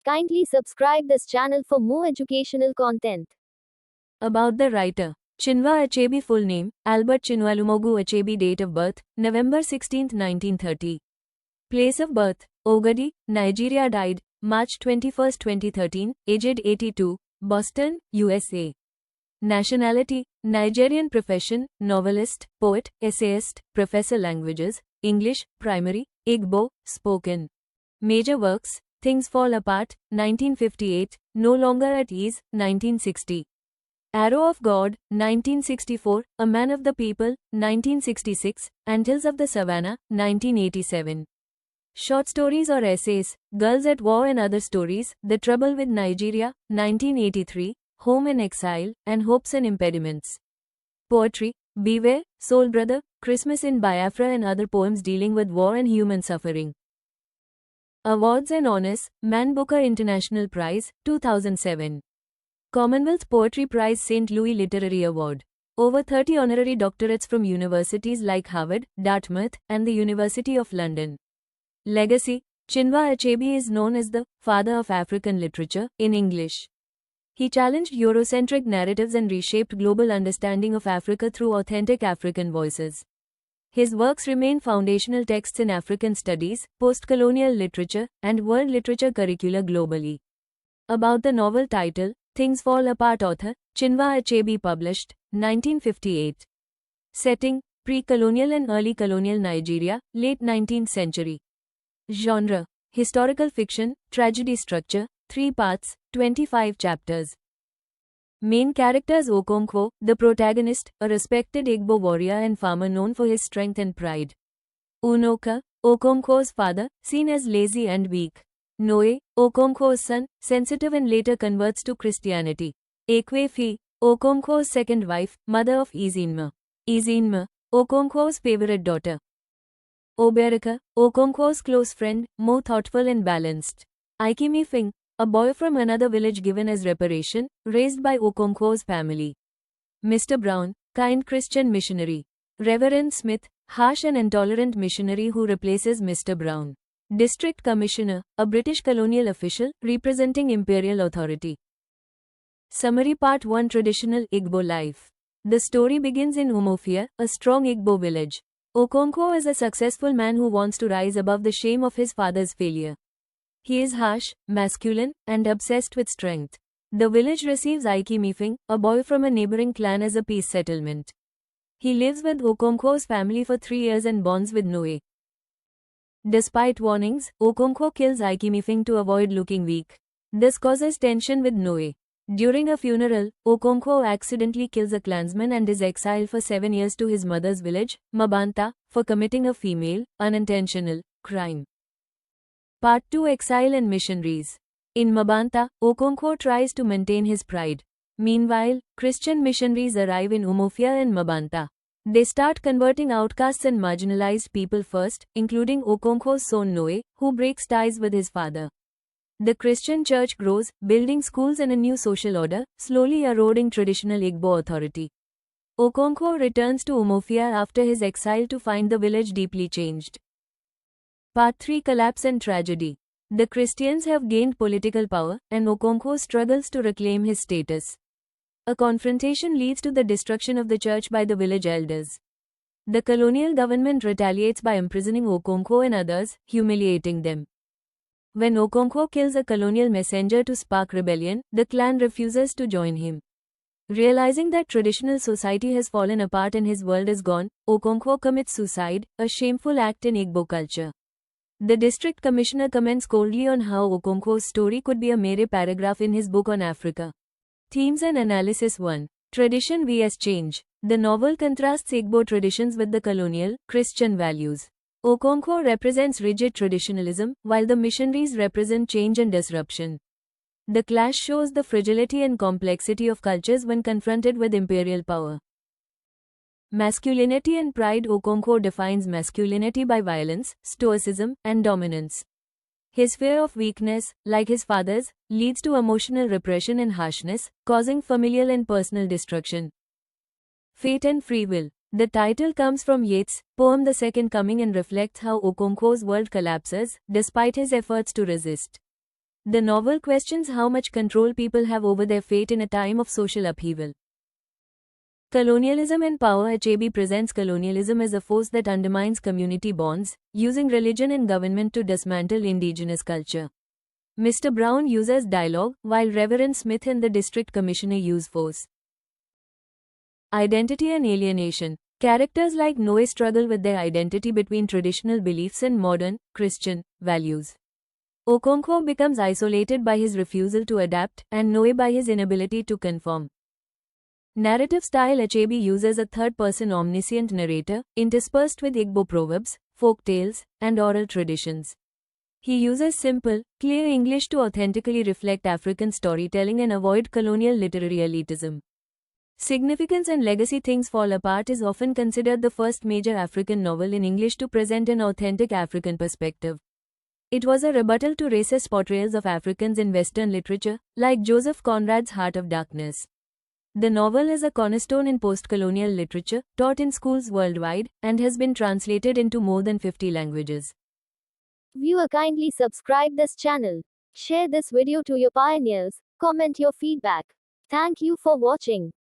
Kindly subscribe this channel for more educational content. About the writer. Chinua Achebe. Full name, Albert Chinua Lumogu Achebe. Date of birth, November 16, 1930. Place of birth, Ogadi, Nigeria. Died, March 21, 2013, aged 82, Boston, USA. Nationality, Nigerian. Profession, novelist, poet, essayist, professor. Languages, English, primary, Igbo, spoken. Major works, Things Fall Apart, 1958, No Longer at Ease, 1960. Arrow of God, 1964, A Man of the People, 1966, Antilles of the Savannah, 1987. Short stories or essays, Girls at War and Other Stories, The Trouble with Nigeria, 1983, Home and Exile, and Hopes and Impediments. Poetry, Beware, Soul Brother, Christmas in Biafra and other poems dealing with war and human suffering. Awards and Honors, Man Booker International Prize, 2007. Commonwealth Poetry Prize St. Louis Literary Award. Over 30 honorary doctorates from universities like Harvard, Dartmouth, and the University of London. Legacy, Chinua Achebe is known as the father of African literature in English. He challenged Eurocentric narratives and reshaped global understanding of Africa through authentic African voices. His works remain foundational texts in African studies, post-colonial literature, and world literature curricula globally. About the novel title, Things Fall Apart. Author, Chinua Achebe. Published, 1958. Setting, pre-colonial and early colonial Nigeria, late 19th century. Genre, historical fiction, tragedy. Structure, 3 parts, 25 chapters. Main characters: Okonkwo, the protagonist, a respected Igbo warrior and farmer known for his strength and pride. Unoka, Okonkwo's father, seen as lazy and weak. Noe, Okonkwo's son, sensitive and later converts to Christianity. Ekwefi, Okonkwo's second wife, mother of Izinma. Izinma, Okonkwo's favorite daughter. Oberika, Okonkwo's close friend, more thoughtful and balanced. Aikimifing, a boy from another village given as reparation, raised by Okonkwo's family. Mr. Brown, kind Christian missionary. Reverend Smith, harsh and intolerant missionary who replaces Mr. Brown. District Commissioner, a British colonial official, representing imperial authority. Summary. Part 1. Traditional Igbo life. The story begins in Umuofia, a strong Igbo village. Okonkwo is a successful man who wants to rise above the shame of his father's failure. He is harsh, masculine, and obsessed with strength. The village receives Aikimifing, a boy from a neighboring clan, as a peace settlement. He lives with Okonkwo's family for 3 years and bonds with Noe. Despite warnings, Okonkwo kills Aikimifing to avoid looking weak. This causes tension with Noe. During a funeral, Okonkwo accidentally kills a clansman and is exiled for 7 years to his mother's village, Mabanta, for committing a female, unintentional, crime. Part 2. Exile and Missionaries. In Mabanta, Okonkwo tries to maintain his pride. Meanwhile, Christian missionaries arrive in Umuofia and Mabanta. They start converting outcasts and marginalized people first, including Okonkwo's son Noe, who breaks ties with his father. The Christian church grows, building schools and a new social order, slowly eroding traditional Igbo authority. Okonkwo returns to Umuofia after his exile to find the village deeply changed. Part 3. Collapse and Tragedy. The Christians have gained political power, and Okonkwo struggles to reclaim his status. A confrontation leads to the destruction of the church by the village elders. The colonial government retaliates by imprisoning Okonkwo and others, humiliating them. When Okonkwo kills a colonial messenger to spark rebellion, the clan refuses to join him. Realizing that traditional society has fallen apart and his world is gone, Okonkwo commits suicide, a shameful act in Igbo culture. The district commissioner comments coldly on how Okonkwo's story could be a mere paragraph in his book on Africa. Themes and Analysis. 1. Tradition vs. Change. The novel contrasts Igbo traditions with the colonial, Christian values. Okonkwo represents rigid traditionalism, while the missionaries represent change and disruption. The clash shows the fragility and complexity of cultures when confronted with imperial power. Masculinity and Pride. Okonkwo defines masculinity by violence, stoicism, and dominance. His fear of weakness, like his father's, leads to emotional repression and harshness, causing familial and personal destruction. Fate and Free Will. The title comes from Yeats' poem The Second Coming and reflects how Okonkwo's world collapses, despite his efforts to resist. The novel questions how much control people have over their fate in a time of social upheaval. Colonialism and Power. HAB presents colonialism as a force that undermines community bonds, using religion and government to dismantle indigenous culture. Mr. Brown uses dialogue, while Reverend Smith and the district commissioner use force. Identity and alienation. Characters like Noe struggle with their identity between traditional beliefs and modern, Christian, values. Okonkwo becomes isolated by his refusal to adapt, and Noe by his inability to conform. Narrative style. HAB uses a third-person omniscient narrator, interspersed with Igbo proverbs, folk tales, and oral traditions. He uses simple, clear English to authentically reflect African storytelling and avoid colonial literary elitism. Significance and legacy. Things Fall Apart is often considered the first major African novel in English to present an authentic African perspective. It was a rebuttal to racist portrayals of Africans in Western literature, like Joseph Conrad's Heart of Darkness. The novel is a cornerstone in post-colonial literature, taught in schools worldwide, and has been translated into more than 50 languages. Viewer, kindly subscribe this channel. Share this video to your pioneers. Comment your feedback. Thank you for watching.